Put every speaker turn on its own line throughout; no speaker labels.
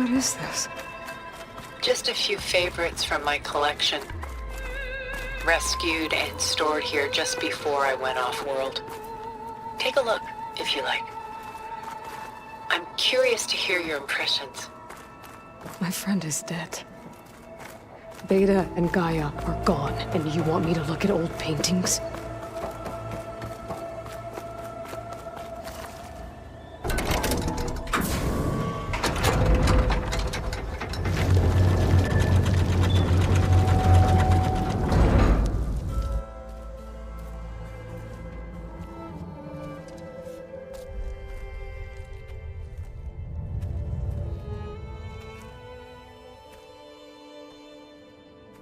What is this?
Just a few favorites from my collection. Rescued and stored here just before I went off-world. Take a look, if you like. I'm curious to hear your impressions.
My friend is dead. Beta and Gaia are gone, and you want me to look at old paintings?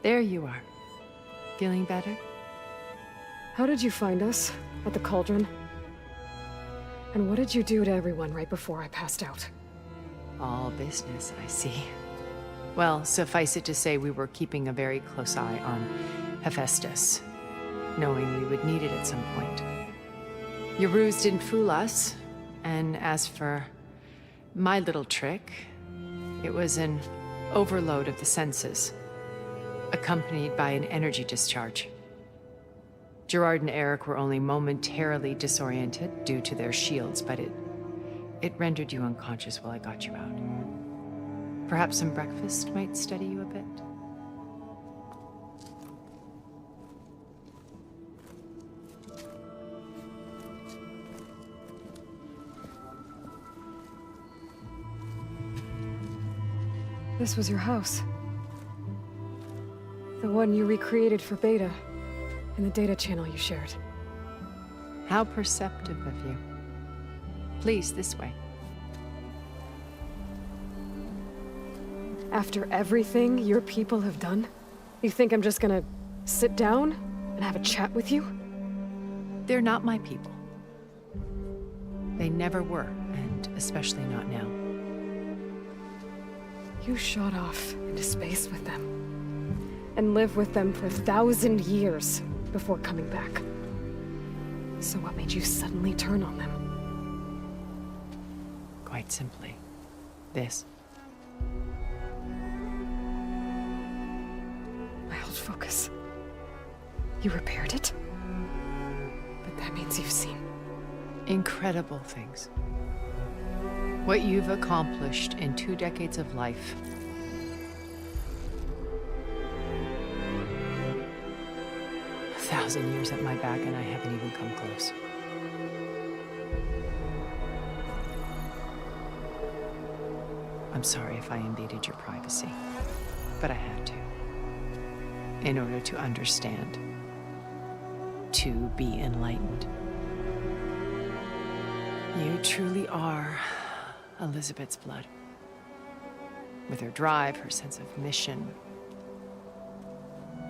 There you are. Feeling better?
How did you find us? At the Cauldron? And what did you do to everyone right before I passed out?
All business, I see. Well, suffice it to say we were keeping a very close eye on Hephaestus, knowing we would need it at some point. Your ruse didn't fool us, and as for my little trick, it was an overload of the senses, accompanied by an energy discharge. Gerard and Eric were only momentarily disoriented due to their shields, but it rendered you unconscious while I got you out. Perhaps some breakfast might steady you a bit?
This was your house. The one you recreated for Beta, in the data channel you shared.
How perceptive of you. Please, this way.
After everything your people have done, you think I'm just gonna sit down and have a chat with you?
They're not my people. They never were, and especially not now.
You shot off into space with them, and lived with them for 1,000 years before coming back. So what made you suddenly turn on them?
Quite simply, this.
My old focus. You repaired it? But that means you've seen...
Incredible things. What you've accomplished in 2 decades of life. A 1,000 years at my back and I haven't even come close. I'm sorry if I invaded your privacy, but I had to. In order to understand. To be enlightened. You truly are Elizabeth's blood. With her drive, her sense of mission,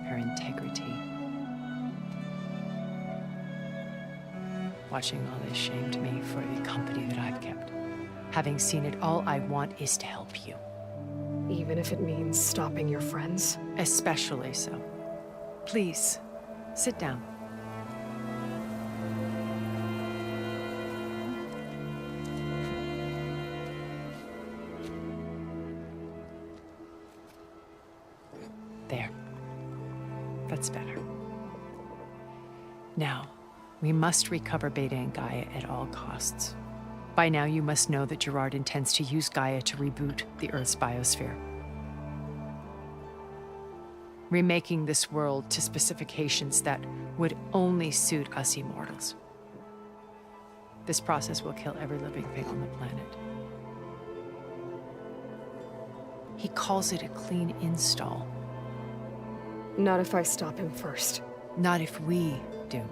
her integrity. Watching all this shamed me for the company that I've kept. Having seen it, all I want is to help you.
Even if it means stopping your friends?
Especially so. Please, sit down. There. That's better. Now, we must recover Beta and Gaia at all costs. By now, you must know that Gerard intends to use Gaia to reboot the Earth's biosphere. Remaking this world to specifications that would only suit us immortals. This process will kill every living thing on the planet. He calls it a clean install.
Not if I stop him first.
Not if we do.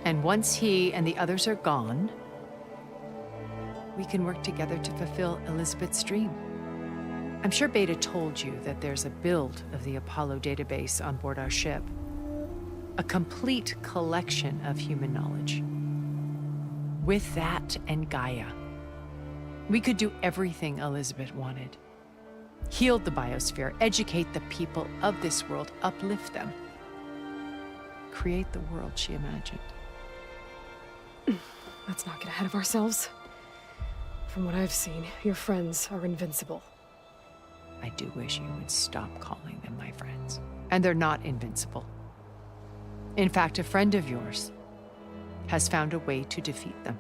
And once he and the others are gone, we can work together to fulfill Elizabeth's dream. I'm sure Beta told you that there's a build of the Apollo database on board our ship. A complete collection of human knowledge. With that and Gaia, we could do everything Elizabeth wanted. Heal the biosphere, educate the people of this world, uplift them. Create the world she imagined.
Let's not get ahead of ourselves. From what I've seen, your friends are invincible.
I do wish you would stop calling them my friends. And they're not invincible. In fact, a friend of yours has found a way to defeat them.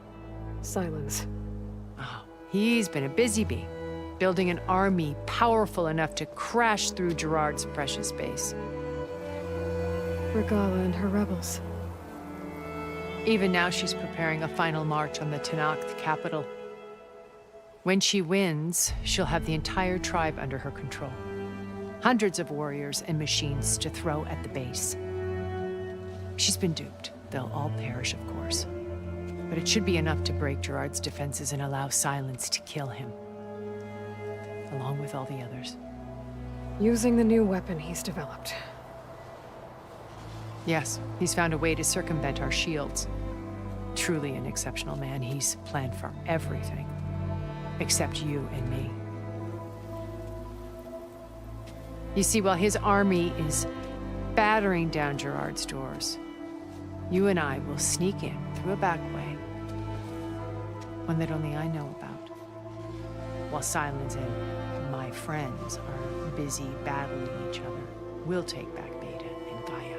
Silence.
Oh, he's been a busy bee, building an army powerful enough to crash through Gerard's precious base.
Regala and her rebels.
Even now, she's preparing a final march on the Tenakth capital. When she wins, she'll have the entire tribe under her control. Hundreds of warriors and machines to throw at the base. She's been duped. They'll all perish, of course. But it should be enough to break Gerard's defenses and allow Silence to kill him. Along with all the others.
Using the new weapon he's developed.
Yes, he's found a way to circumvent our shields. Truly an exceptional man. He's planned for everything. Except you and me. You see, while his army is battering down Gerard's doors, you and I will sneak in through a back way. One that only I know about. While Silence and my friends are busy battling each other, we'll take back Beta and Gaia.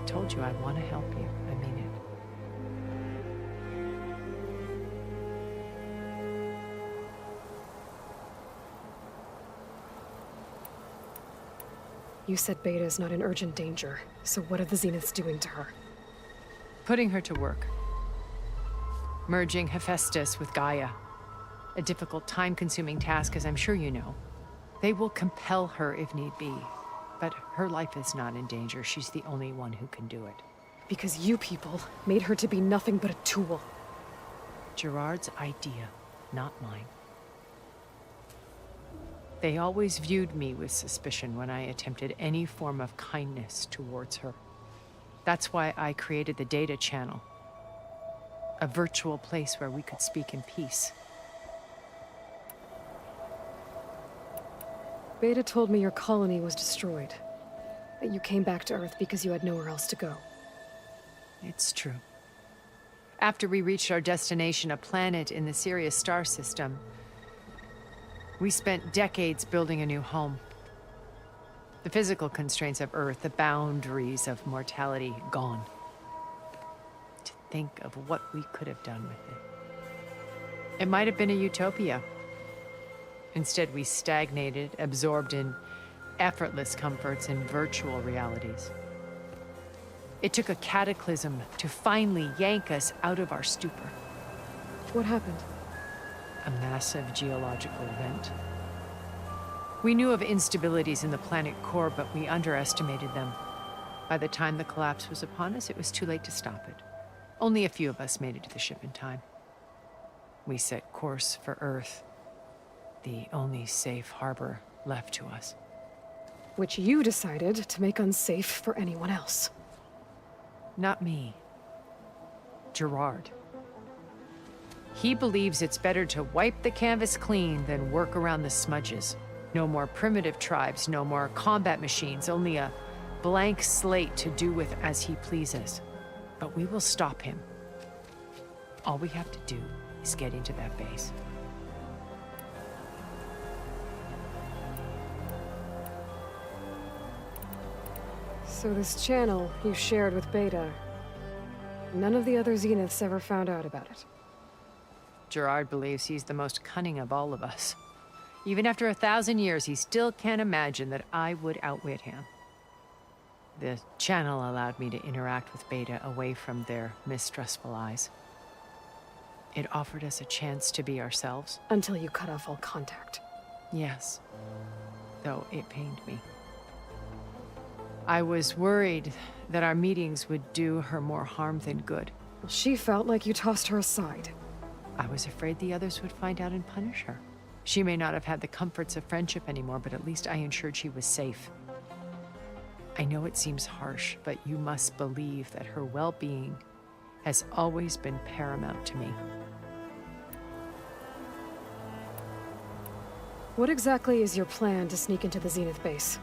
I told you I want to help you. I mean it.
You said Beta is not in urgent danger, so what are the Zeniths doing to her?
Putting her to work. Merging Hephaestus with Gaia. A difficult, time-consuming task, as I'm sure you know. They will compel her if need be. But her life is not in danger. She's the only one who can do it.
Because you people made her to be nothing but a tool.
Gerard's idea, not mine. They always viewed me with suspicion when I attempted any form of kindness towards her. That's why I created the Data Channel. A virtual place where we could speak in peace.
Beta told me your colony was destroyed. That you came back to Earth because you had nowhere else to go.
It's true. After we reached our destination, a planet in the Sirius star system, we spent decades building a new home. The physical constraints of Earth, the boundaries of mortality, gone. To think of what we could have done with it. It might have been a utopia. Instead, we stagnated, absorbed in effortless comforts and virtual realities. It took a cataclysm to finally yank us out of our stupor.
What happened?
A massive geological event. We knew of instabilities in the planet core, but we underestimated them. By the time the collapse was upon us, it was too late to stop it. Only a few of us made it to the ship in time. We set course for Earth, the only safe harbor left to us.
Which you decided to make unsafe for anyone else.
Not me. Gerard. He believes it's better to wipe the canvas clean than work around the smudges. No more primitive tribes, no more combat machines, only a blank slate to do with as he pleases. But we will stop him. All we have to do is get into that base.
So this channel you shared with Beta, none of the other Zeniths ever found out about it.
Gerard believes he's the most cunning of all of us. Even after 1,000 years, he still can't imagine that I would outwit him. The channel allowed me to interact with Beta away from their mistrustful eyes. It offered us a chance to be ourselves.
Until you cut off all contact.
Yes, though it pained me. I was worried that our meetings would do her more harm than good.
Well, she felt like you tossed her aside.
I was afraid the others would find out and punish her. She may not have had the comforts of friendship anymore, but at least I ensured she was safe. I know it seems harsh, but you must believe that her well-being has always been paramount to me.
What exactly is your plan to sneak into the Zenith base?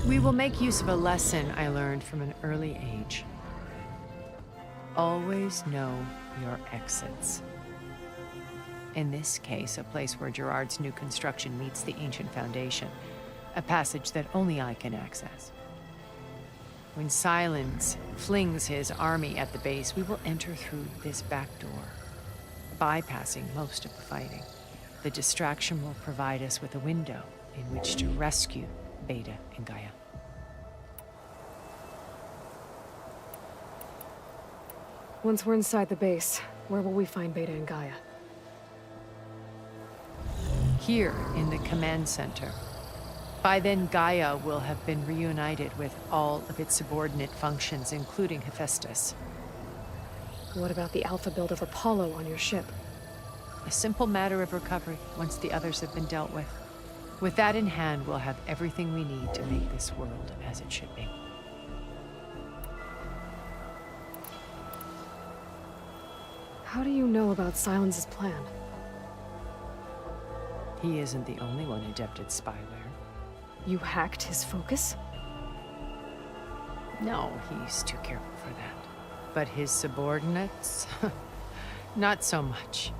We will make use of a lesson I learned from an early age. Always know your exits. In this case, a place where Gerard's new construction meets the ancient foundation, a passage that only I can access. When Silence flings his army at the base, we will enter through this back door, bypassing most of the fighting. The distraction will provide us with a window in which to rescue Beta and Gaia.
Once we're inside the base, where will we find Beta and Gaia?
Here in the command center. By then, Gaia will have been reunited with all of its subordinate functions, including Hephaestus.
What about the Alpha build of Apollo on your ship?
A simple matter of recovery once the others have been dealt with. With that in hand, we'll have everything we need to make this world as it should be.
How do you know about Silence's plan?
He isn't the only one adept at spyware.
You hacked his focus?
No, he's too careful for that. But his subordinates? Not so much.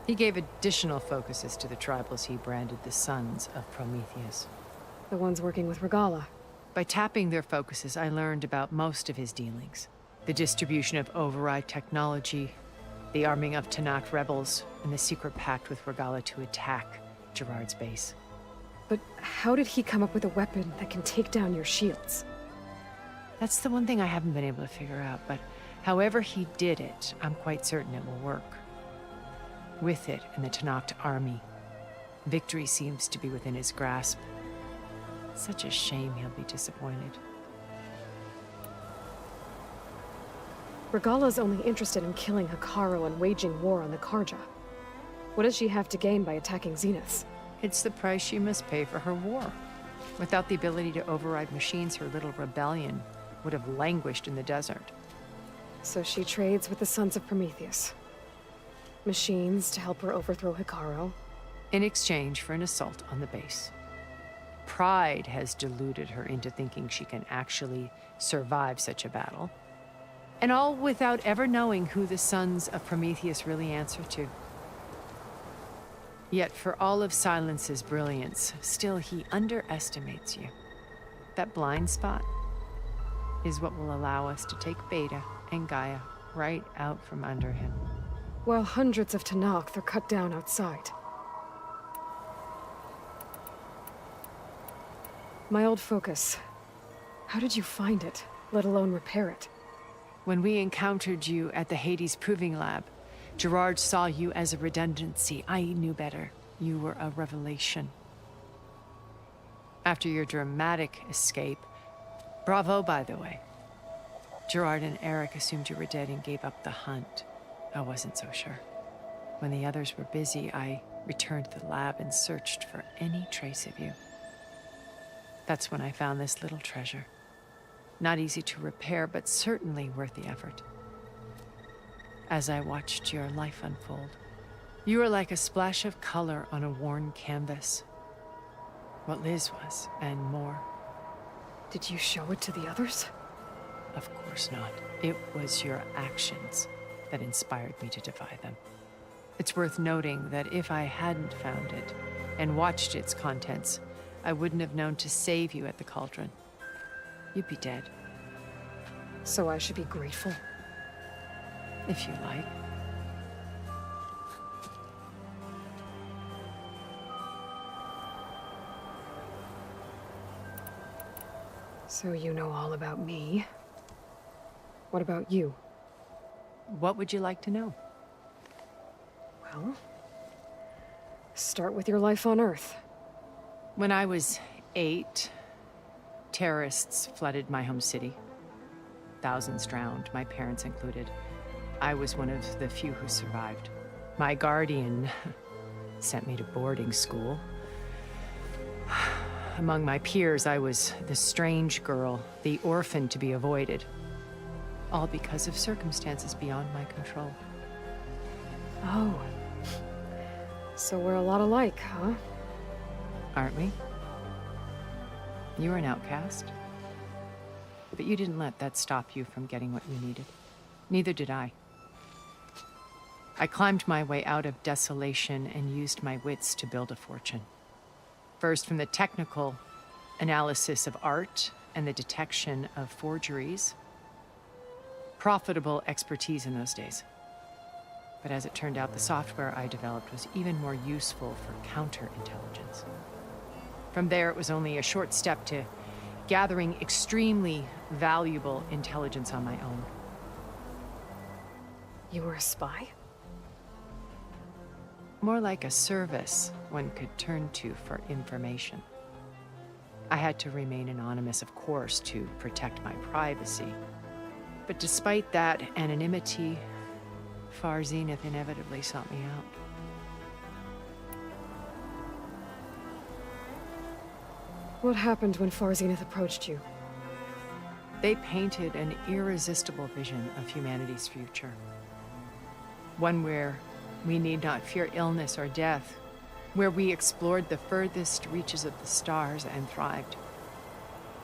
He gave additional focuses to the tribals he branded the Sons of Prometheus.
The ones working with Regalla.
By tapping their focuses, I learned about most of his dealings. The distribution of override technology, the arming of Tanakh rebels, and the secret pact with Regalla to attack Gerard's base.
But how did he come up with a weapon that can take down your shields?
That's the one thing I haven't been able to figure out, but however he did it, I'm quite certain it will work. With it and the Tanakh army, victory seems to be within his grasp. Such a shame he'll be disappointed.
Regalla's only interested in killing Hekarro and waging war on the Karja. What does she have to gain by attacking Zeniths?
It's the price she must pay for her war. Without the ability to override machines, her little rebellion would have languished in the desert.
So she trades with the Sons of Prometheus. Machines to help her overthrow Hekarro.
In exchange for an assault on the base. Pride has deluded her into thinking she can actually survive such a battle. And all without ever knowing who the Sons of Prometheus really answer to. Yet for all of Silence's brilliance, still he underestimates you. That blind spot is what will allow us to take Beta and Gaia right out from under him.
While hundreds of Tanakh are cut down outside. My old focus. How did you find it, let alone repair it?
When we encountered you at the Hades Proving Lab, Gerard saw you as a redundancy. I knew better. You were a revelation. After your dramatic escape, bravo, by the way. Gerard and Eric assumed you were dead and gave up the hunt. I wasn't so sure. When the others were busy, I returned to the lab and searched for any trace of you. That's when I found this little treasure. Not easy to repair, but certainly worth the effort. As I watched your life unfold, you were like a splash of color on a worn canvas. What Liz was, and more.
Did you show it to the others?
Of course not. It was your actions that inspired me to defy them. It's worth noting that if I hadn't found it and watched its contents, I wouldn't have known to save you at the cauldron. You'd be dead.
So I should be grateful?
If you like.
So you know all about me. What about you?
What would you like to know?
Well, start with your life on Earth.
When I was 8, terrorists flooded my home city. Thousands drowned, my parents included. I was one of the few who survived. My guardian sent me to boarding school. Among my peers, I was the strange girl, the orphan to be avoided. All because of circumstances beyond my control.
Oh. So we're a lot alike, huh?
Aren't we? You were an outcast. But you didn't let that stop you from getting what you needed. Neither did I. I climbed my way out of desolation and used my wits to build a fortune. First, from the technical analysis of art and the detection of forgeries. Profitable expertise in those days. But as it turned out, the software I developed was even more useful for counterintelligence. From there, it was only a short step to gathering extremely valuable intelligence on my own.
You were a spy?
More like a service one could turn to for information. I had to remain anonymous, of course, to protect my privacy. But despite that anonymity, Far Zenith inevitably sought me out.
What happened when Far Zenith approached you?
They painted an irresistible vision of humanity's future. One where we need not fear illness or death, where we explored the furthest reaches of the stars and thrived.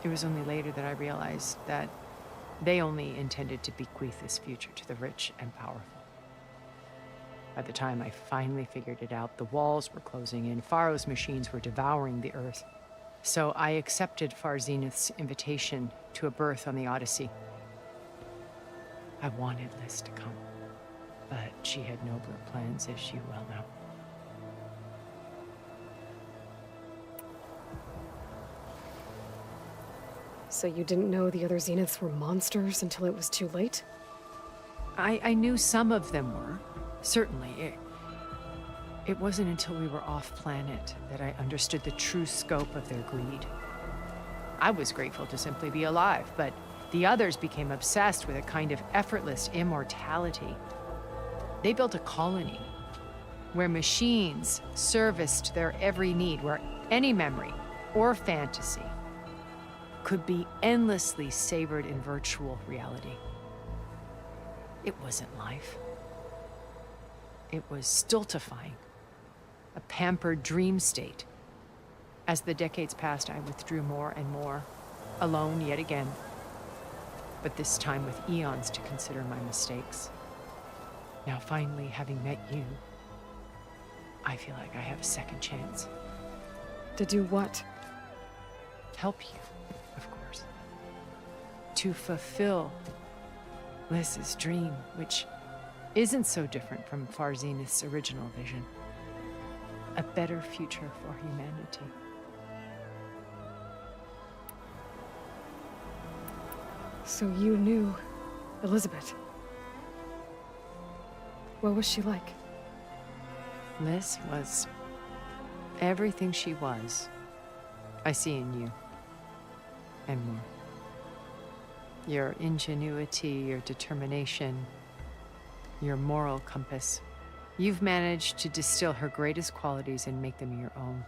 It was only later that I realized that they only intended to bequeath this future to the rich and powerful. By the time I finally figured it out, the walls were closing in, Pharaoh's machines were devouring the Earth. So I accepted Far Zenith's invitation to a berth on the Odyssey. I wanted Liz to come, but she had nobler plans, as you well know.
So you didn't know the other Zeniths were monsters until it was too late?
I knew some of them were, certainly. It wasn't until we were off-planet that I understood the true scope of their greed. I was grateful to simply be alive, but the others became obsessed with a kind of effortless immortality. They built a colony where machines serviced their every need, where any memory or fantasy could be endlessly savored in virtual reality. It wasn't life. It was stultifying, a pampered dream state. As the decades passed, I withdrew more and more, alone yet again, but this time with eons to consider my mistakes. Now finally, having met you, I feel like I have a second chance.
To do what?
Help you, of course. To fulfill Liz's dream, which isn't so different from Far Zenith's original vision. A better future for humanity.
So you knew Elizabeth. What was she like?
Liz was everything she was. I see in you. And more. Your ingenuity, your determination, your moral compass. You've managed to distill her greatest qualities and make them your own.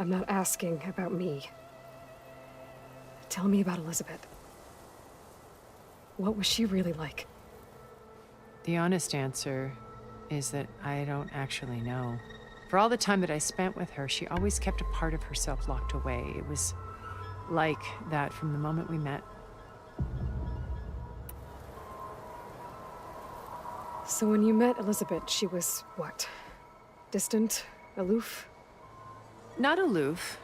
I'm not asking about me. Tell me about Elizabeth. What was she really like?
The honest answer is that I don't actually know. For all the time that I spent with her, she always kept a part of herself locked away. It was like that from the moment we met.
So when you met Elizabeth, she was what? Distant? Aloof?
Not aloof.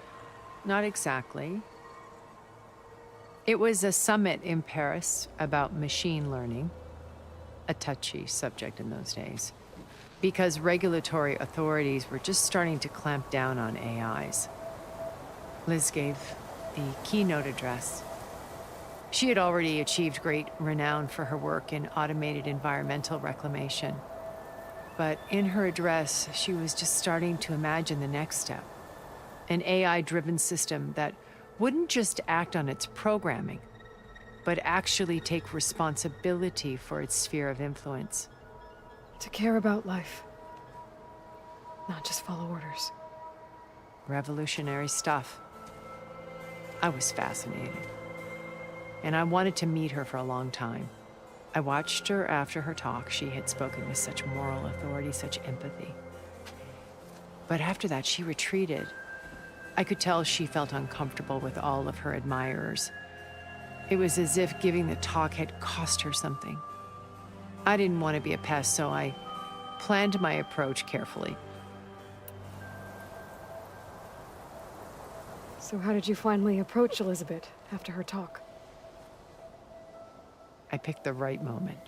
Not exactly. It was a summit in Paris about machine learning, a touchy subject in those days, because regulatory authorities were just starting to clamp down on AIs. Liz gave the keynote address. She had already achieved great renown for her work in automated environmental reclamation. But in her address, she was just starting to imagine the next step. An AI-driven system that wouldn't just act on its programming, but actually take responsibility for its sphere of influence.
To care about life. Not just follow orders.
Revolutionary stuff. I was fascinated. And I wanted to meet her for a long time. I watched her after her talk. She had spoken with such moral authority, such empathy. But after that, she retreated. I could tell she felt uncomfortable with all of her admirers. It was as if giving the talk had cost her something. I didn't want to be a pest, so I planned my approach carefully.
So how did you finally approach Elizabeth after her talk?
I picked the right moment.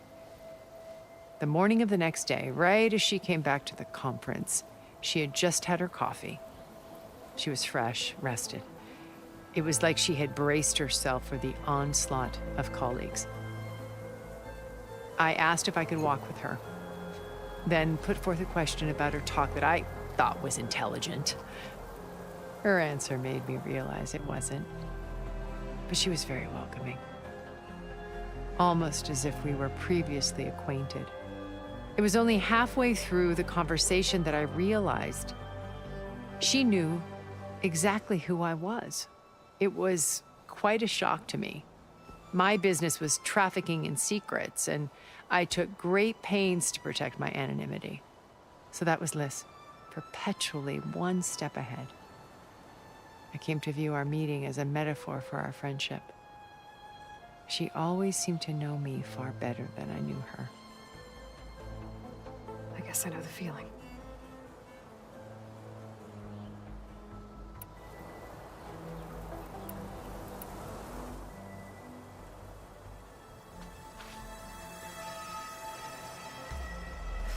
The morning of the next day, right as she came back to the conference, she had just had her coffee. She was fresh, rested. It was like she had braced herself for the onslaught of colleagues. I asked if I could walk with her, then put forth a question about her talk that I thought was intelligent. Her answer made me realize it wasn't, but she was very welcoming. Almost as if we were previously acquainted. It was only halfway through the conversation that I realized she knew exactly who I was. It was quite a shock to me. My business was trafficking in secrets, and I took great pains to protect my anonymity. So that was Liz, perpetually one step ahead. I came to view our meeting as a metaphor for our friendship. She always seemed to know me far better than I knew her.
I guess I know the feeling.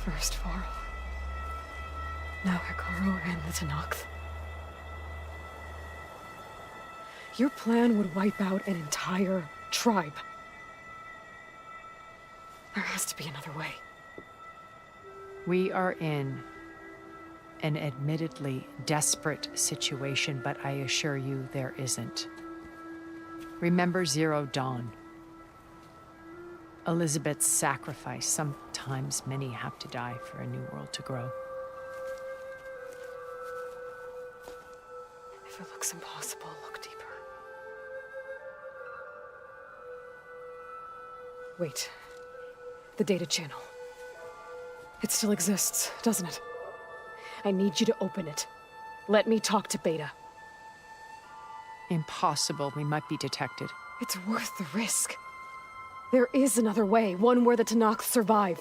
First Varl. Now Hekarro and the Tenakth. Your plan would wipe out an entire tribe. There has to be another way.
We are in an admittedly desperate situation, but I assure you there isn't. Remember Zero Dawn. Elizabeth's sacrifice. Sometimes many have to die for a new world to grow.
If it looks impossible, look deeper. Wait. The data channel. It still exists, doesn't it? I need you to open it. Let me talk to Beta.
Impossible. We might be detected.
It's worth the risk. There is another way, one where the Tenakth survive.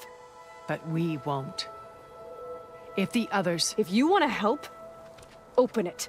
But we won't. If the others...
If you want to help, open it.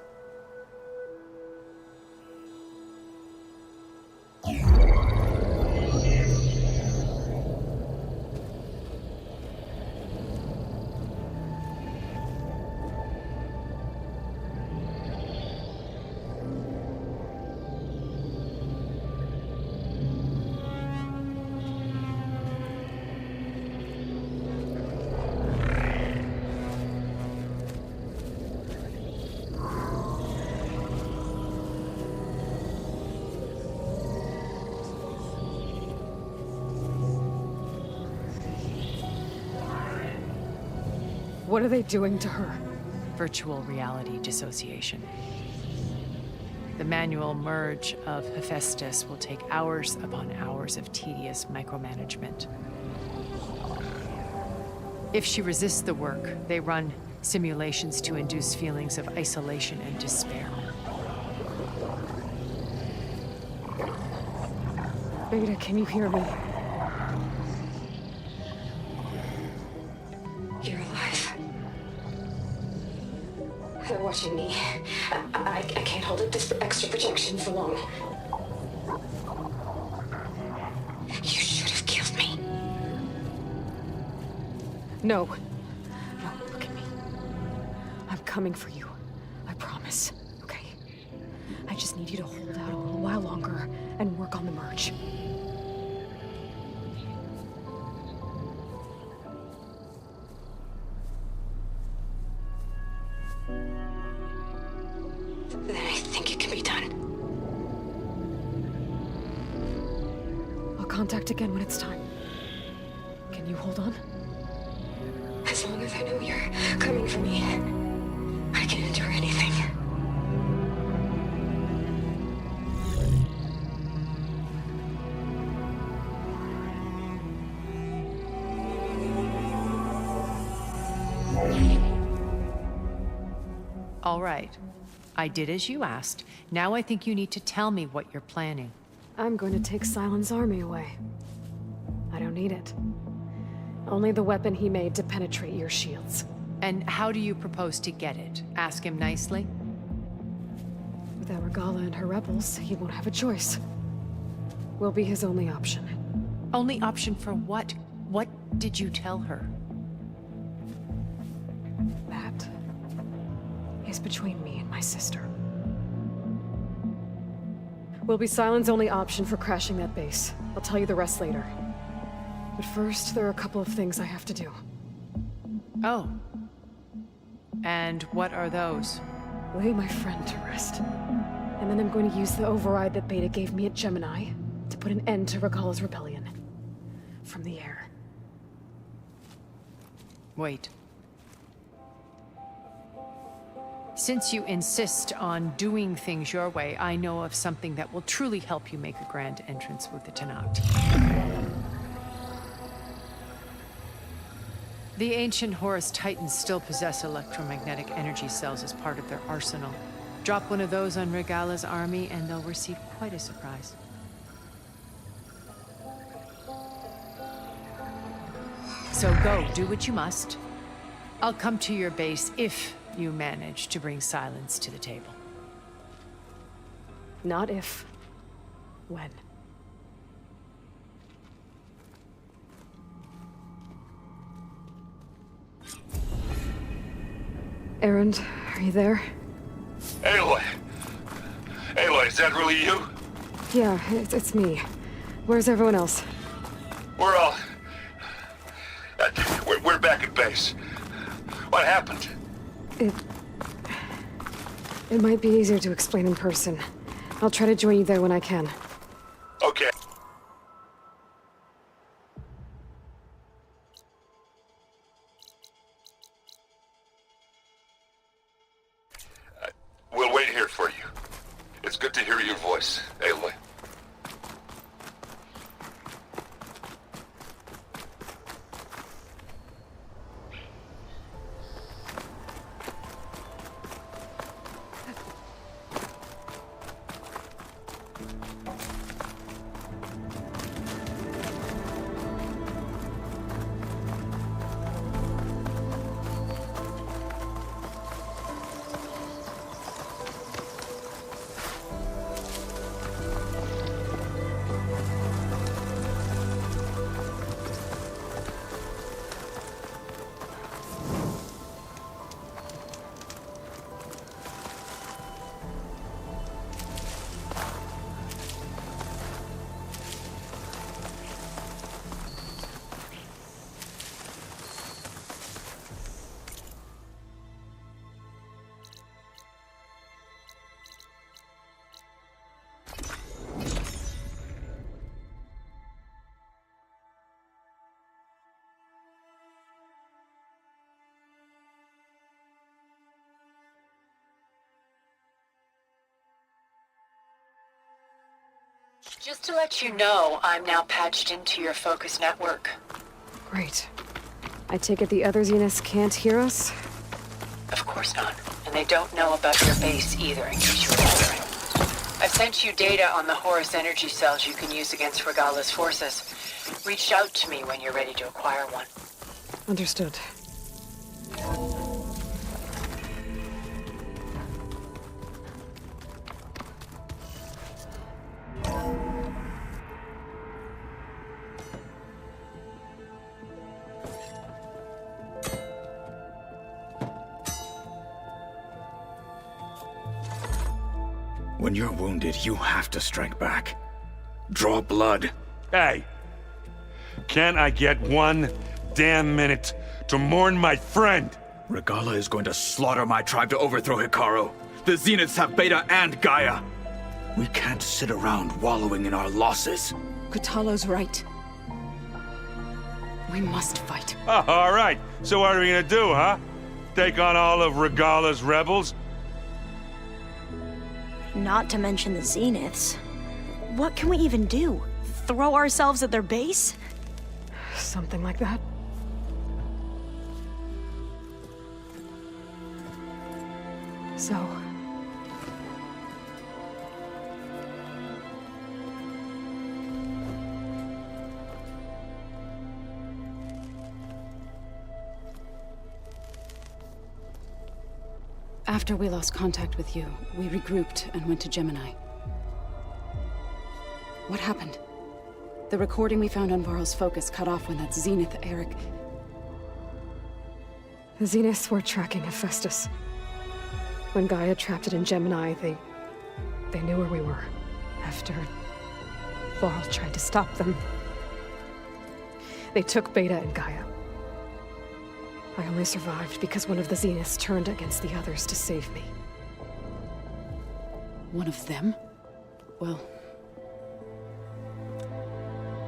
What are they doing to her?
Virtual reality dissociation. The manual merge of Hephaestus will take hours upon hours of tedious micromanagement. If she resists the work, they run simulations to induce feelings of isolation and despair.
Beta, can you hear me?
You're alive. They're watching me. I can't hold up this extra projection for long. You should have killed me.
No. No, look at me. I'm coming for you. I promise. Okay? I just need you to hold out a little while longer and work on the merge.
Then I think it can be done.
I'll contact again when it's time. Can you hold on?
As long as I know you're coming for me, I can endure anything.
All right. I did as you asked. Now I think you need to tell me what you're planning.
I'm going to take Sylens' army away. I don't need it. Only the weapon he made to penetrate your shields.
And how do you propose to get it? Ask him nicely?
Without Regala and her rebels, he won't have a choice. We'll be his only option.
Only option for what? What did you tell her?
That is between me and my sister. Will be Sylens' only option for crashing that base. I'll tell you the rest later. But first, there are a couple of things I have to do.
Oh. And what are those?
Lay my friend to rest. And then I'm going to use the override that Beta gave me at Gemini to put an end to Regala's rebellion. From the air.
Wait. Since you insist on doing things your way, I know of something that will truly help you make a grand entrance with the Tenakth. The ancient Horus Titans still possess electromagnetic energy cells as part of their arsenal. Drop one of those on Regala's army and they'll receive quite a surprise. So go, do what you must. I'll come to your base if you manage to bring Sylens to the table.
Not if. When. Erend, are you there?
Aloy! Aloy, is that really you?
Yeah, it's me. Where's everyone else?
We're all... we're back at base. What happened?
It might be easier to explain in person. I'll try to join you there when I can.
Okay. We'll wait here for you. It's good to hear your voice, Aloy.
Just to let you know, I'm now patched into your focus network.
Great. I take it the other Zeniths can't hear us?
Of course not. And they don't know about your base either, in case you were wondering. I've sent you data on the Horus energy cells you can use against Regala's forces. Reach out to me when you're ready to acquire one.
Understood.
When you're wounded, you have to strike back. Draw blood.
Hey! Can't I get one damn minute to mourn my friend?
Regala is going to slaughter my tribe to overthrow Hekarro. The Zeniths have Beta and Gaia. We can't sit around wallowing in our losses.
Kotallo's right. We must fight.
Oh, all right. So what are we gonna do, huh? Take on all of Regala's rebels?
Not to mention the Zeniths. What can we even do? Throw ourselves at their base?
Something like that. So...
After we lost contact with you, we regrouped and went to Gemini. What happened? The recording we found on Varl's focus cut off when that Zenith Eric...
The Zeniths were tracking Hephaestus. When Gaia trapped it in Gemini, they knew where we were. After Varl tried to stop them, they took Beta and Gaia. I only survived because one of the Zeniths turned against the others to save me.
One of them? Well...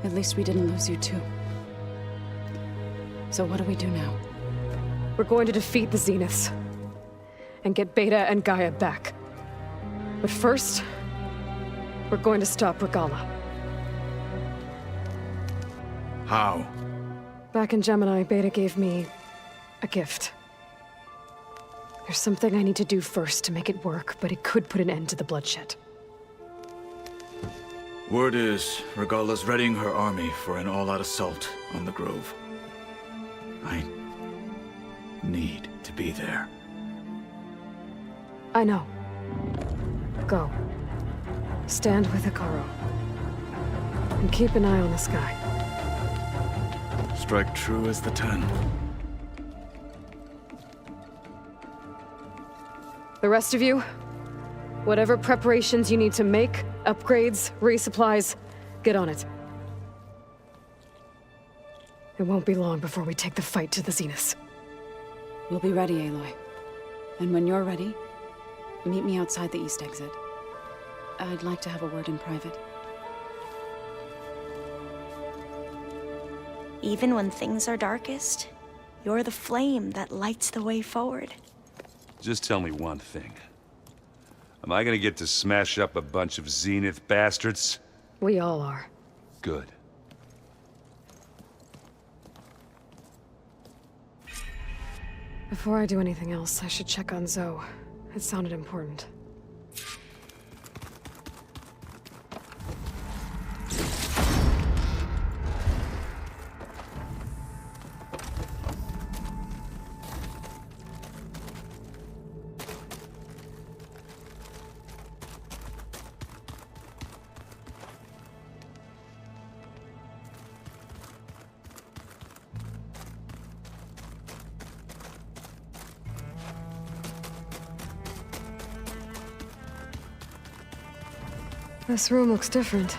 at least we didn't lose you too. So what do we do now?
We're going to defeat the Zeniths and get Beta and Gaia back. But first, we're going to stop Regalla.
How?
Back in Gemini, Beta gave me a gift. There's something I need to do first to make it work, but it could put an end to the bloodshed.
Word is, Regalla's readying her army for an all-out assault on the Grove. I need to be there.
I know. Go. Stand with Hekarro. And keep an eye on the sky.
Strike true as the 10.
The rest of you, whatever preparations you need to make, upgrades, resupplies, get on it. It won't be long before we take the fight to the Zeniths.
We'll be ready, Aloy. And when you're ready, meet me outside the east exit. I'd like to have a word in private.
Even when things are darkest, you're the flame that lights the way forward.
Just tell me one thing. Am I gonna get to smash up a bunch of Zenith bastards?
We all are.
Good.
Before I do anything else, I should check on Zoe. It sounded important. This room looks different.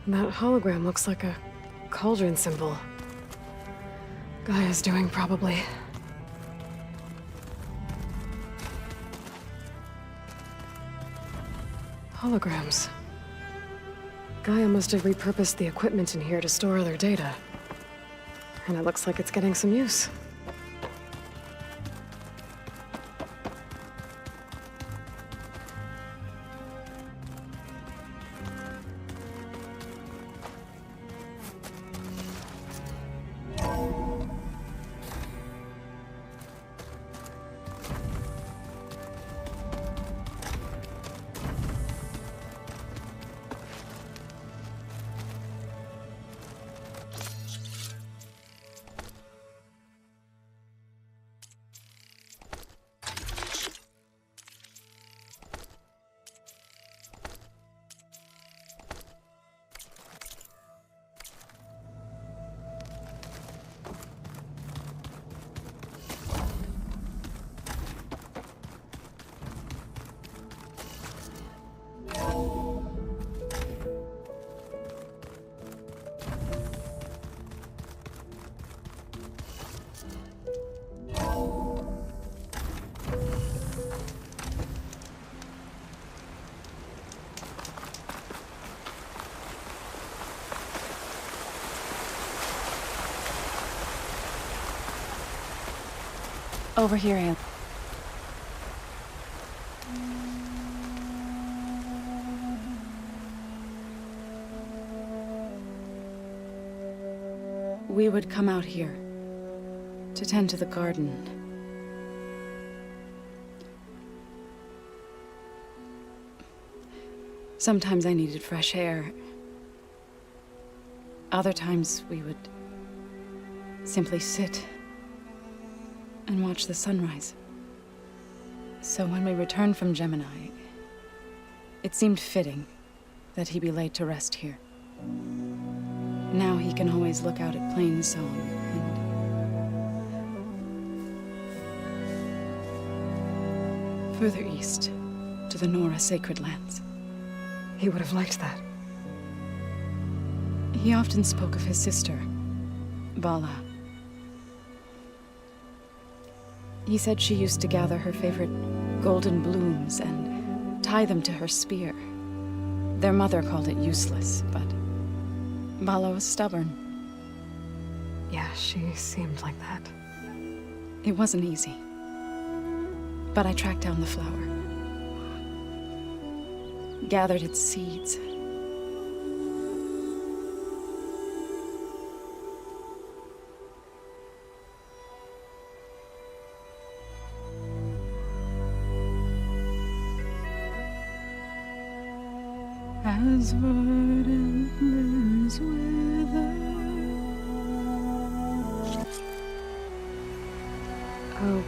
That hologram looks like a cauldron symbol. Gaia's doing, probably. Holograms. Gaia must have repurposed the equipment in here to store their data. And it looks like it's getting some use.
Over here, Aloy. We would come out here to tend to the garden. Sometimes I needed fresh air. Other times we would simply sit and watch the sunrise. So when we returned from Gemini, it seemed fitting that he be laid to rest here. Now he can always look out at Plain Zone and further east to the Nora Sacred Lands.
He would have liked that.
He often spoke of his sister, Vala. He said she used to gather her favorite golden blooms and tie them to her spear. Their mother called it useless, but Vala was stubborn.
Yeah, she seemed like that.
It wasn't easy. But I tracked down the flower. Gathered its seeds. As verdant limbs wither.
I'll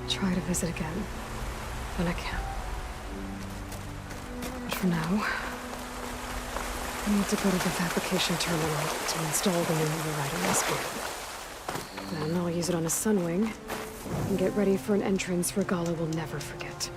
try to visit again when I can. But for now, I need to go to the fabrication terminal to install the new override on this one. Then I'll use it on a Sunwing and get ready for an entrance Regalla will never forget.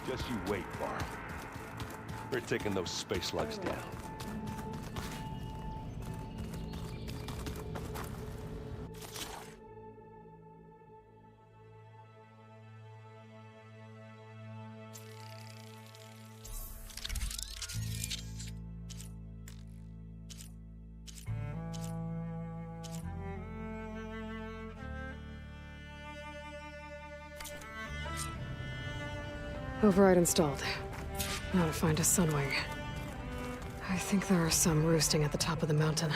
Just you wait, Varl. We're taking those space slugs down.
Override installed. Now to find a Sunwing. I think there are some roosting at the top of the mountain.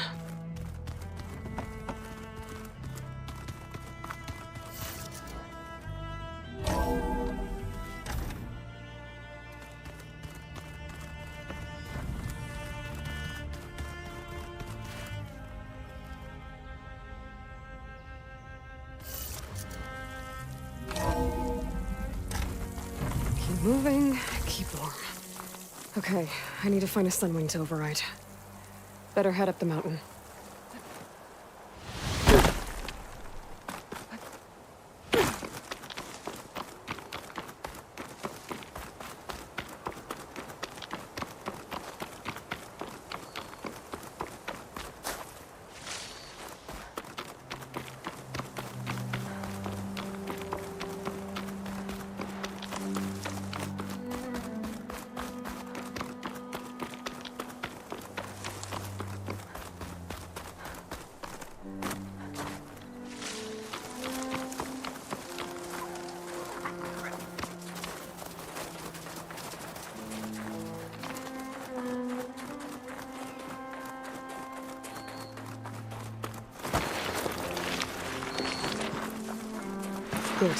Keep moving, keep warm. Okay, I need to find a Sunwing to override. Better head up the mountain. Good.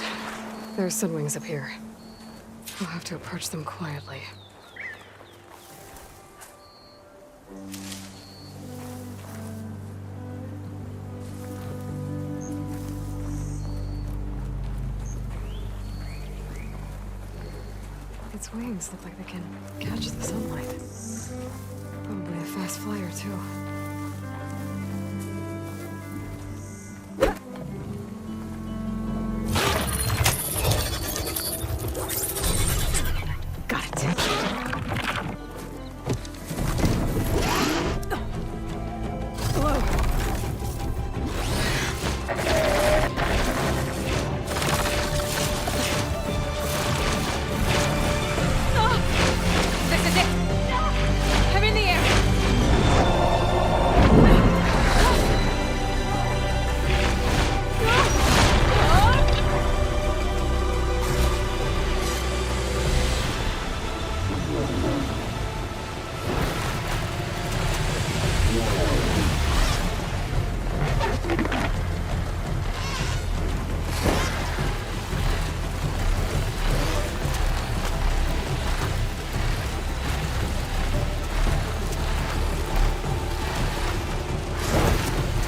There are Sunwings up here. We'll have to approach them quietly. Its wings look like they can catch the sunlight. Probably a fast flyer, too. Got it.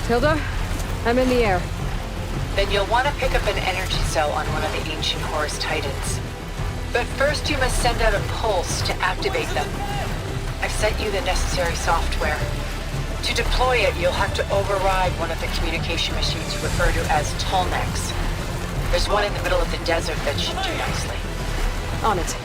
Tilda, I'm in the air.
Then you'll want to pick up an energy cell on one of the ancient Horus Titans. But first you must send out a pulse to activate them. I've sent you the necessary software. To deploy it, you'll have to override one of the communication machines you refer to as Tallnecks. There's one in the middle of the desert that should do nicely.
On it.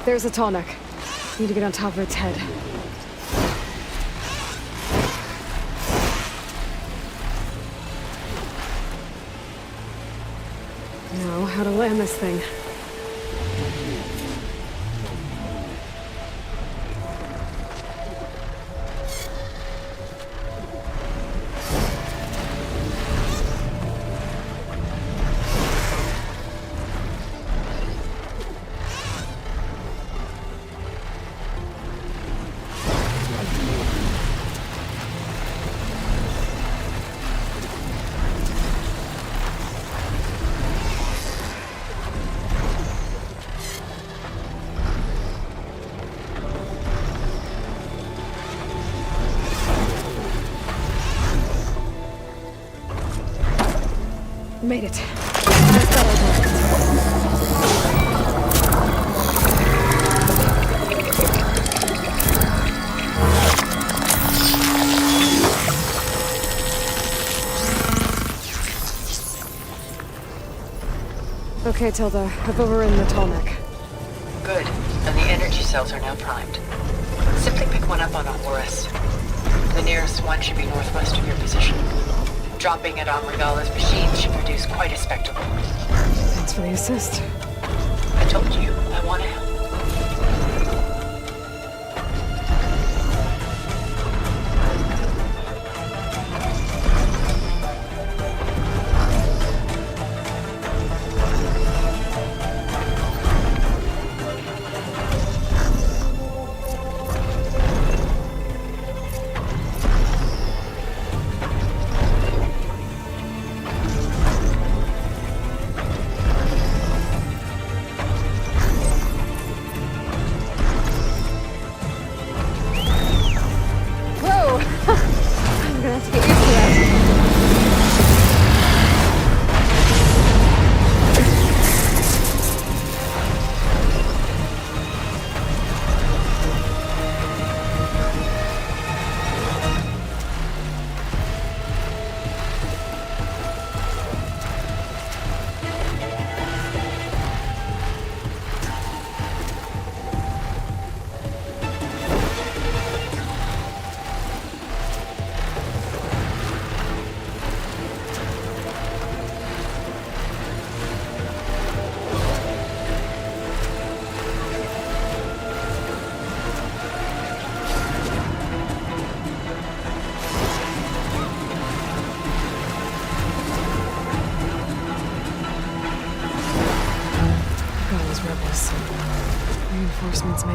There's a Tallneck. Need to get on top of its head. Now, how to land this thing. Made it. Let's go. Okay, Tilda. I've overridden the Tallneck.
Good. And the energy cells are now primed. Simply pick one up on a Horus. The nearest one should be northwest of your position. Dropping it on Regala's machine should produce quite a spectacle.
Thanks for the assist.
I told you, I want to help.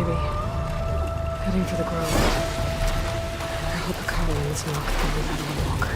maybe. Heading for the grove. I hope Hikaru and this knock can live out a little longer.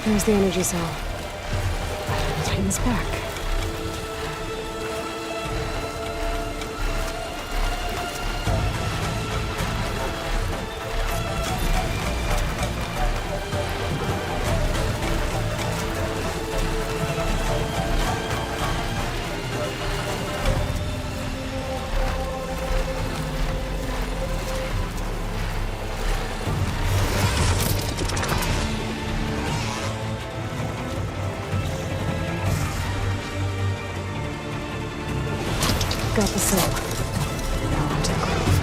There's the energy cell. Tighten this back. Got the cell. Now onto the grove.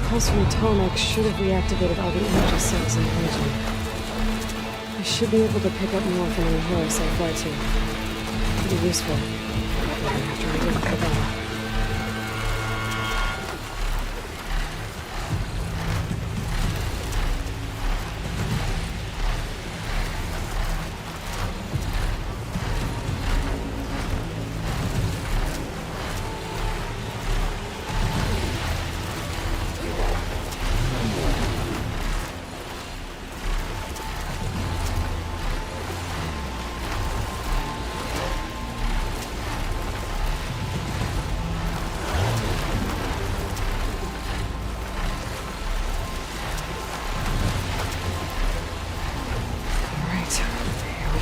Pulse from Tomek should have reactivated all the energy cells in the region. I should be able to pick up more from the horse I fly to. Pretty useful. After I get Kabbalah.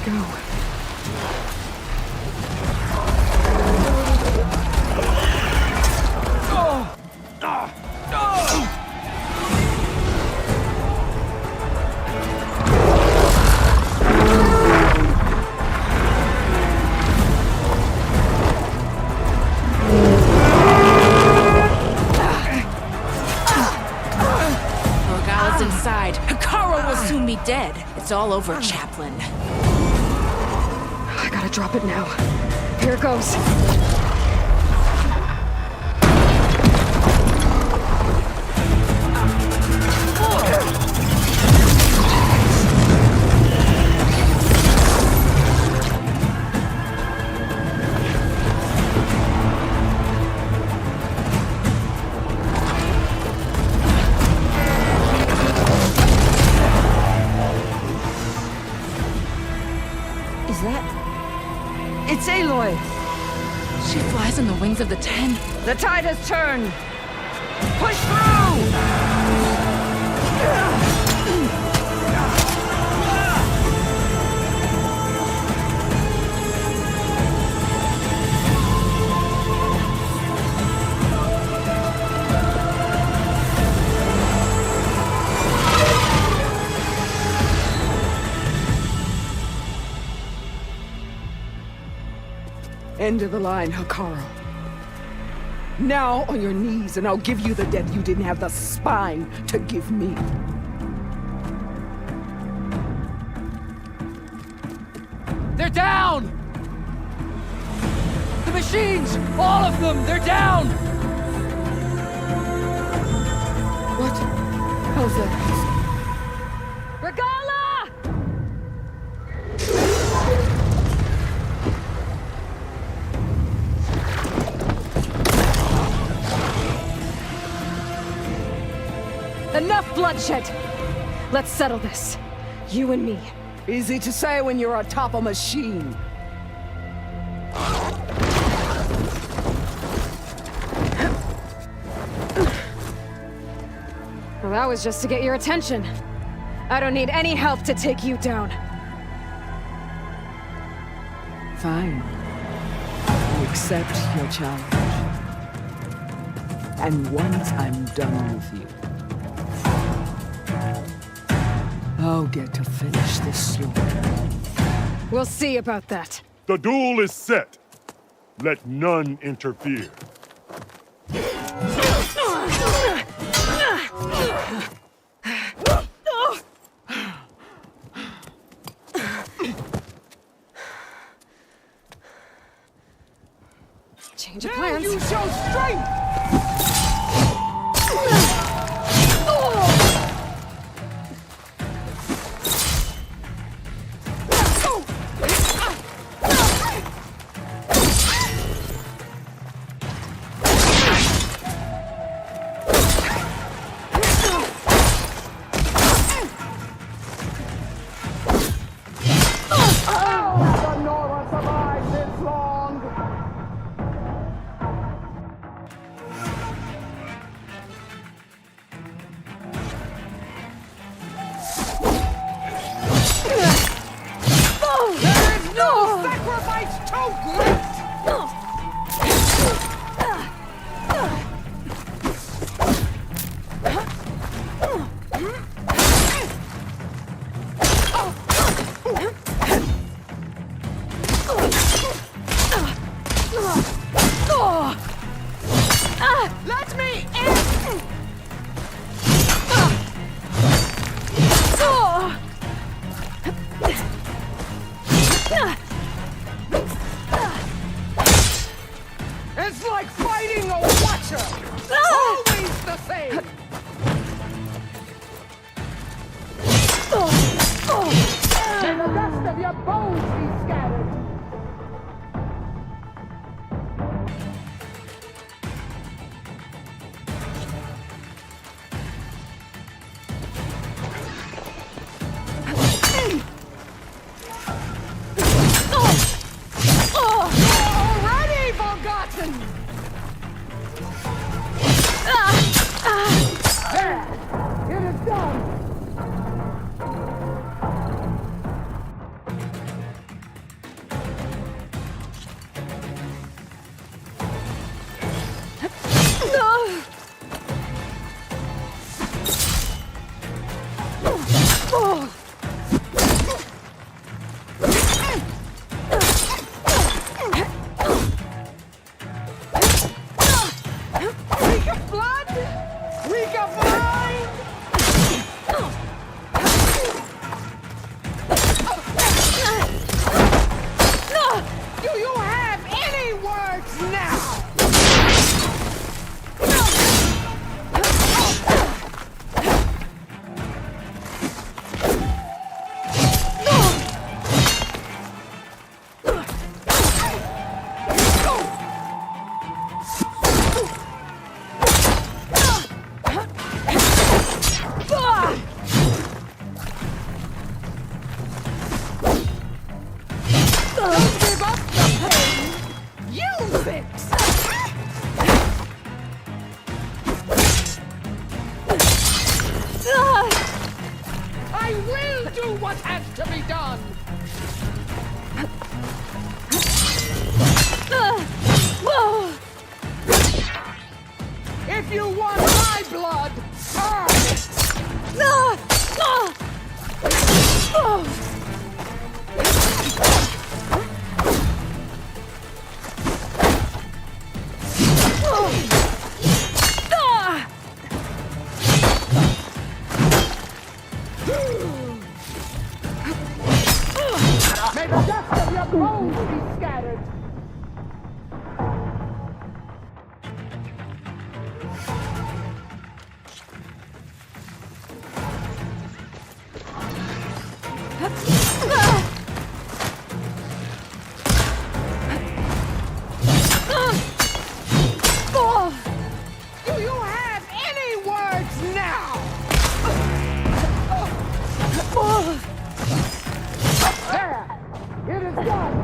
Go.
Morgala's inside. Hikaru will soon be dead. It's all over, Chaplain.
I gotta drop it now. Here it goes.
Is that... It's Aloy! She flies on the wings of the Ten.
The tide has turned! Push through!
End of the line, Hikaru. Now on your knees, and I'll give you the death you didn't have the spine to give me.
They're down! The machines! All of them! They're down!
What? How's that?
Regala! Enough bloodshed! Let's settle this. You and me.
Easy to say when you're atop a machine.
Well, that was just to get your attention. I don't need any help to take you down.
Fine. I accept your challenge. And once I'm done with you, I'll get to finish this slaughter.
We'll see about that.
The duel is set. Let none interfere.
Change of plans.
You show strength! Let me in! It's like fighting a watcher! Always the same! May the rest of your bones be scattered! Already forgotten! There! It is done! Week of blood? Week of mind? Do you have any words now? Don't give up the pain! Use it! I will do what has to be done! If you want my blood, earn it! May the dust of your bones be scattered! Do you have any words now? There! It is done!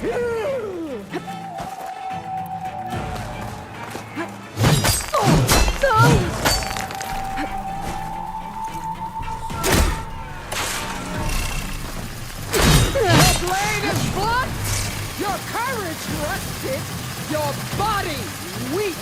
Here Your courage rusted, your body weak.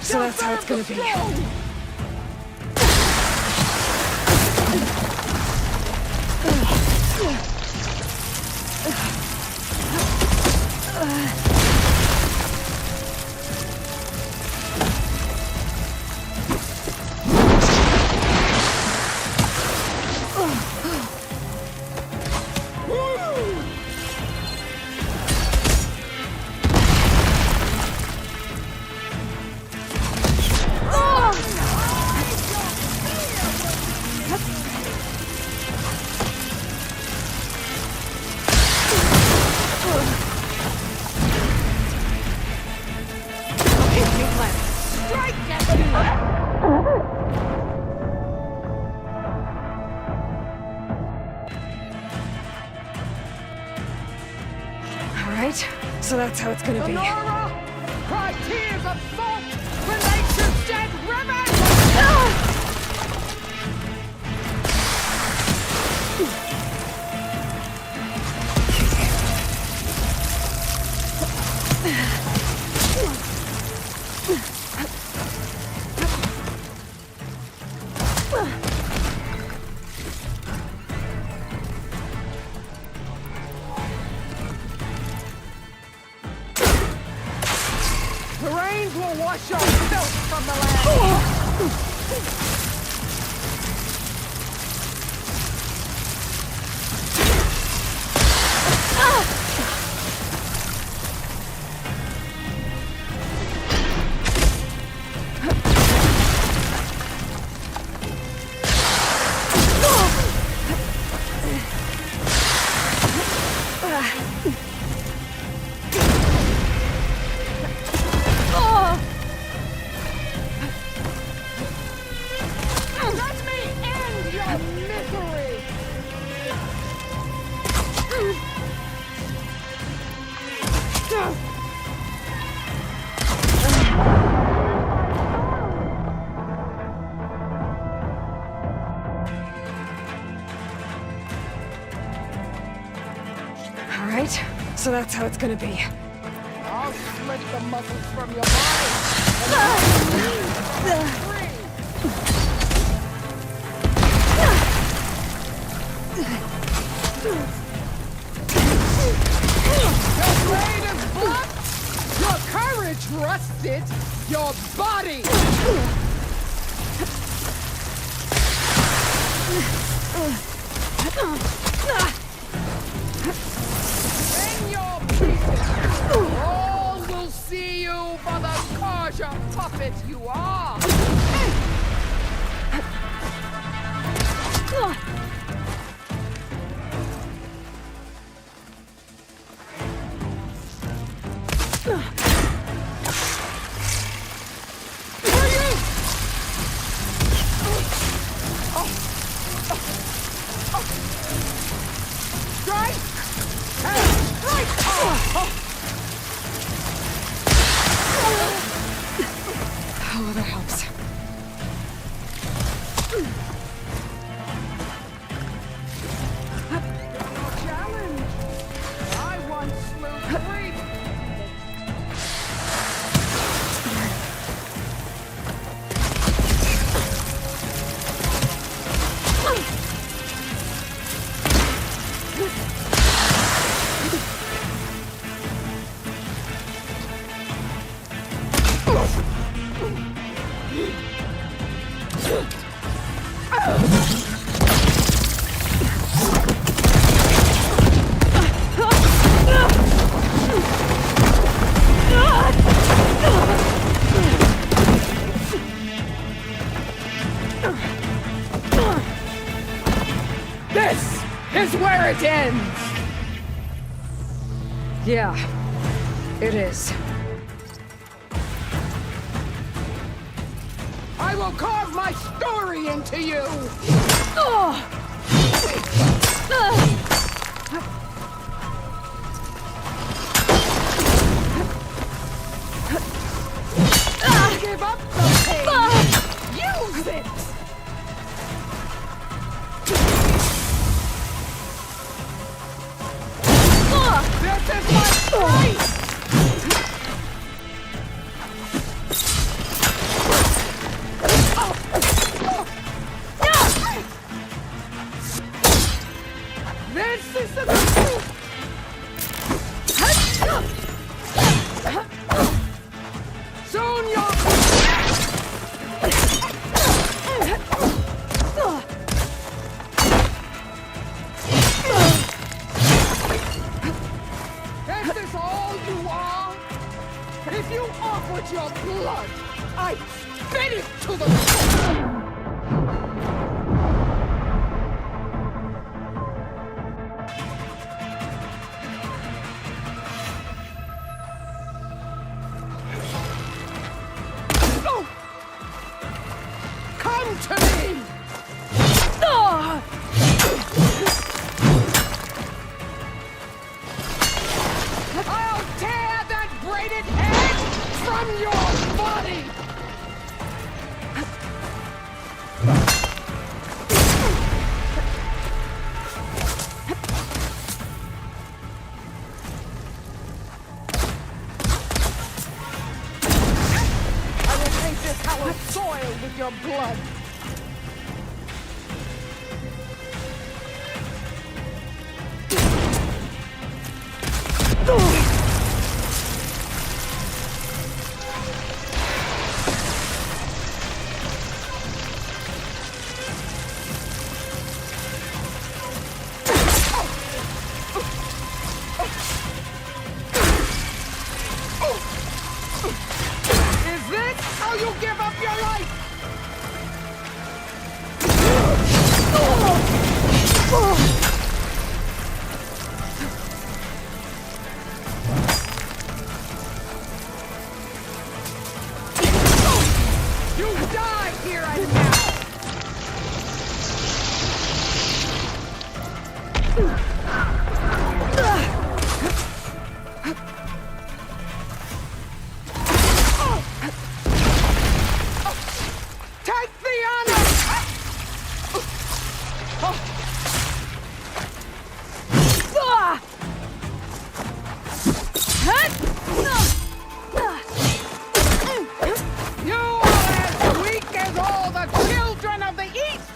So that's how it's gonna be. Alright, so that's how it's gonna be.
Nora! Cry tears of salt for nature's dead river! The rains will wash your filth from the land! Let me end your misery!
Alright, so that's how it's gonna be.
I'll slit the muscles from your body! Your blade is blood! Your courage rusted! Your body! In your pieces! All will see you for the Karja puppet you are!
Oh, that helps.
Challenge! I once slew 3. This is where it ends!
Yeah, it is.
I will carve my story into you! Give up the pain! Use it! This is my fight! This is the soon you'll This is all you are? If you offered your blood, I'd spit it to the Come to me! I'll tear that braided head from your body! I will paint this hallowed soil with your blood! Is this how you give up your life? You die here and now! Take the honor! You are as weak as all the children of the East!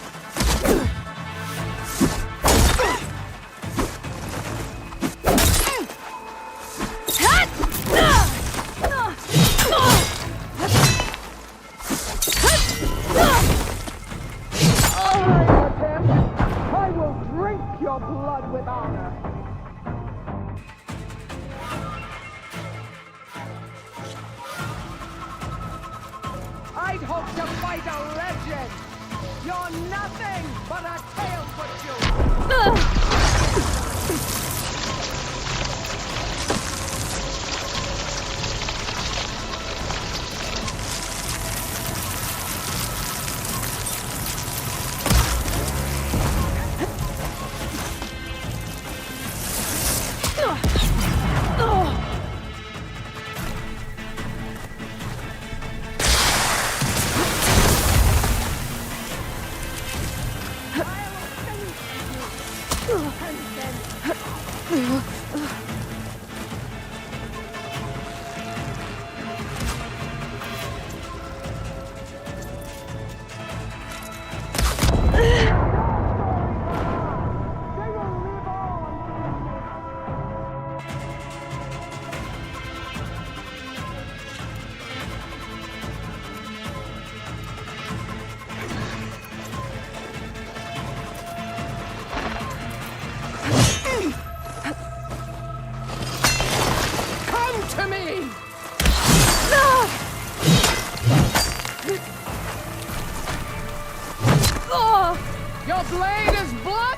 but with honor. I'd hoped to fight a legend. You're nothing but a tail for you. To me! Your blade is blood!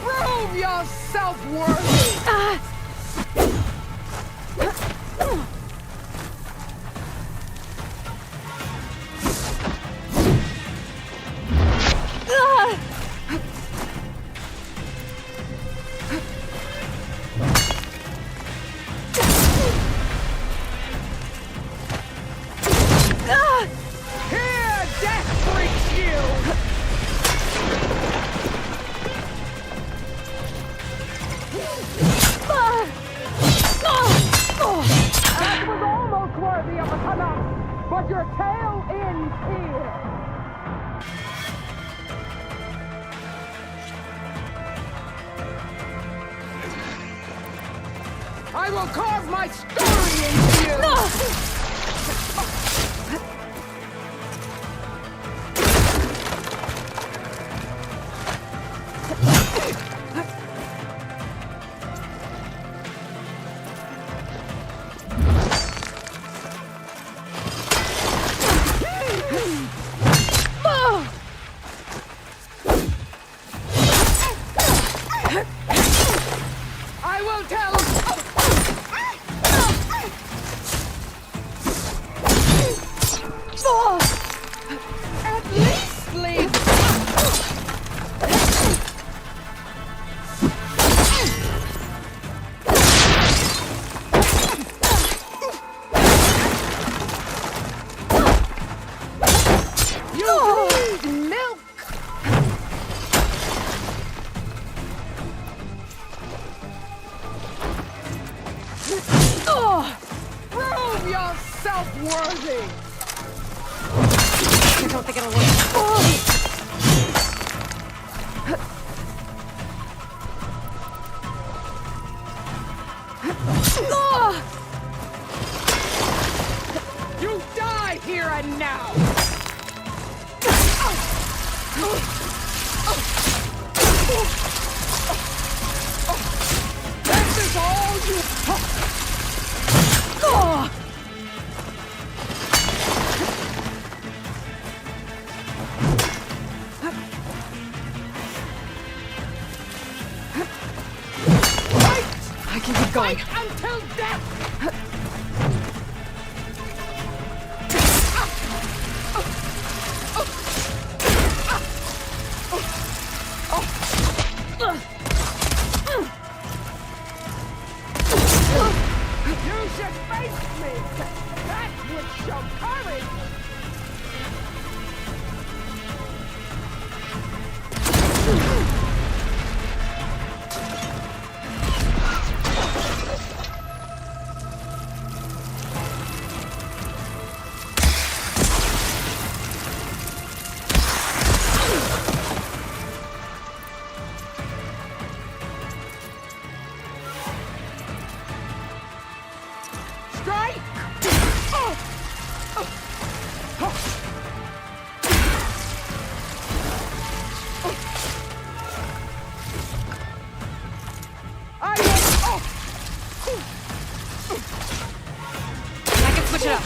Prove yourself worthy! Here, death freaks you! That was almost worthy of a Canuck, but your tail ends here. I will carve my story into you! I will tell. At least leave. You need milk. Prove yourself worthy! I don't think it'll work. You die here and now! This is all you... I can keep going. Fight until death! You should face me! That would show courage! Strike!
Finish it up.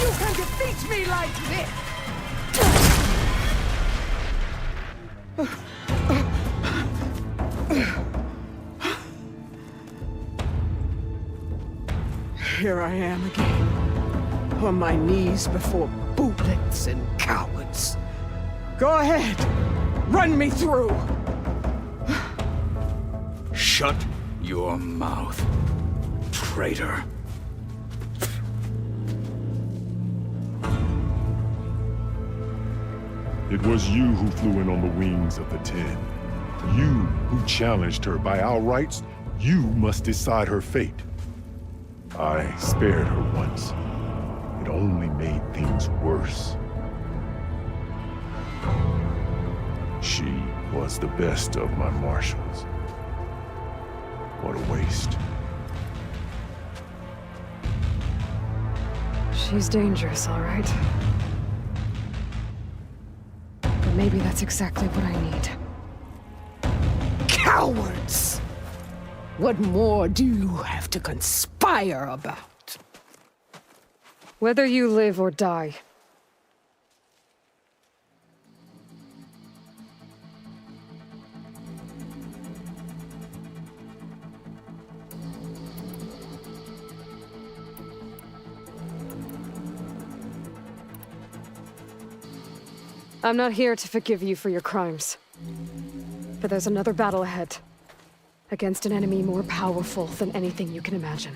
You can defeat me like this! Here I am again, on my knees before bootlets and cowards. Go ahead, run me through.
Shut your mouth, traitor.
It was you who flew in on the wings of the Ten. You who challenged her. By our rights, you must decide her fate. I spared her once. It only made things worse. She was the best of my marshals. What a waste.
She's dangerous, all right. But maybe that's exactly what I need.
Cowards! What more do you have to conspire about?
Whether you live or die. I'm not here to forgive you for your crimes. But there's another battle ahead. Against an enemy more powerful than anything you can imagine.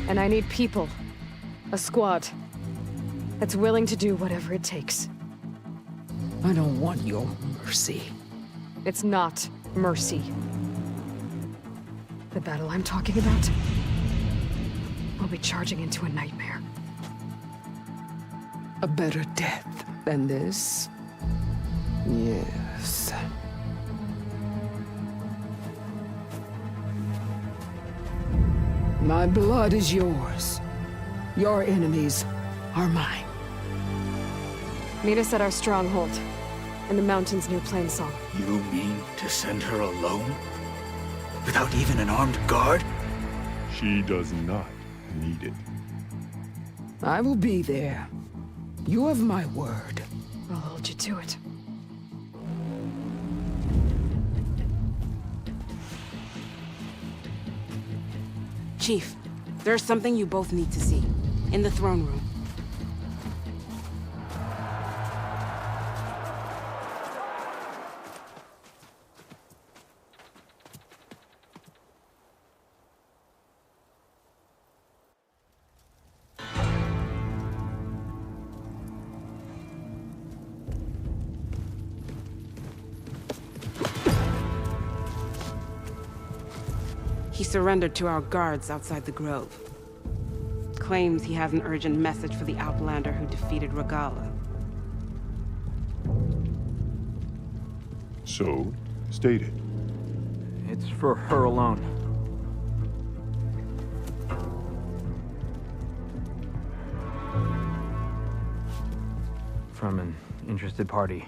And I need people. A squad. That's willing to do whatever it takes.
I don't want your mercy.
It's not mercy. The battle I'm talking about will be charging into a nightmare.
A better death than this? Yes. My blood is yours. Your enemies are mine.
Meet us at our stronghold, in the mountains near Plainsong.
You mean to send her alone? Without even an armed guard?
She does not need it.
I will be there. You have my word.
I'll hold you to it.
Chief, there's something you both need to see. In the throne room. He surrendered to our guards outside the grove. Claims he has an urgent message for the Outlander who defeated Regalla.
So, state it.
It's for her alone. From an interested party.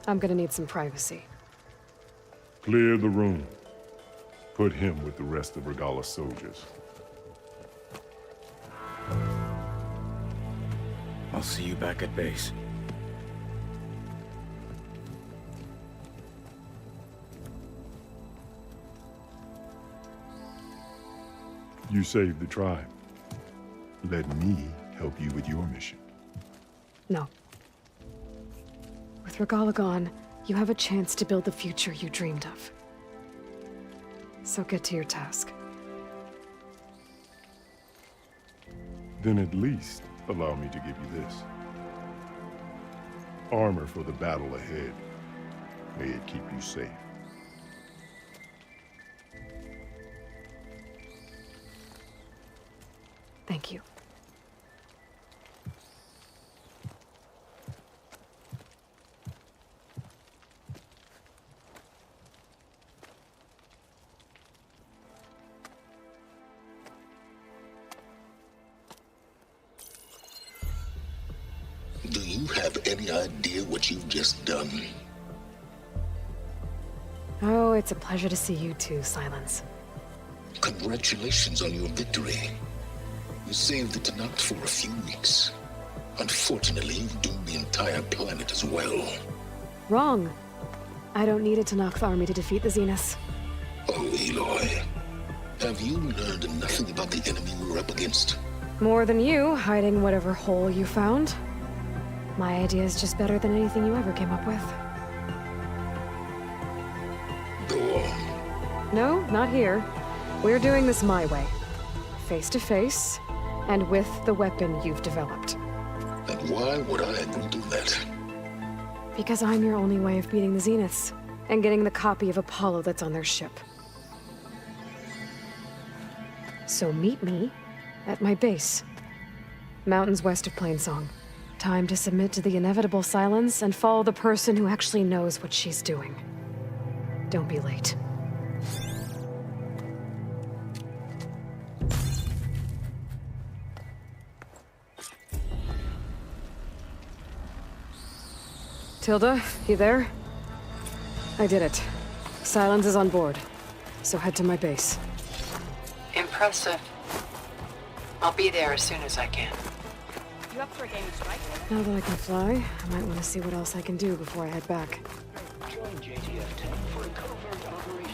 I'm gonna need some privacy.
Clear the room. Put him with the rest of Regalla's soldiers.
I'll see you back at base.
You saved the tribe. Let me help you with your mission.
No. With Regalla gone, you have a chance to build the future you dreamed of. So get to your task.
Then at least allow me to give you this. Armor for the battle ahead. May it keep you safe.
Thank you.
Do you have any idea what you've just done?
Oh, it's a pleasure to see you too, Silence.
Congratulations on your victory. You saved the Tenakth for a few weeks. Unfortunately, you've doomed the entire planet as well.
Wrong. I don't need a Tenakth army to defeat the Zeniths.
Oh, Aloy. Have you learned nothing about the enemy we're up against?
More than you, hiding whatever hole you found. My idea is just better than anything you ever came up with.
Go on.
No, not here. We're doing this my way. Face to face, and with the weapon you've developed.
And why would I agree to that?
Because I'm your only way of beating the Zeniths, and getting the copy of Apollo that's on their ship. So meet me at my base. Mountains west of Plainsong. Time to submit to the inevitable silence and follow the person who actually knows what she's doing. Don't be late. Tilda, you there? I did it. Silence is on board, so head to my base.
Impressive. I'll be there as soon as I can.
You up for a game of strike?
Now that I can fly, I might want to see what else I can do before I head back.
Join JTF-10 for a covert operation.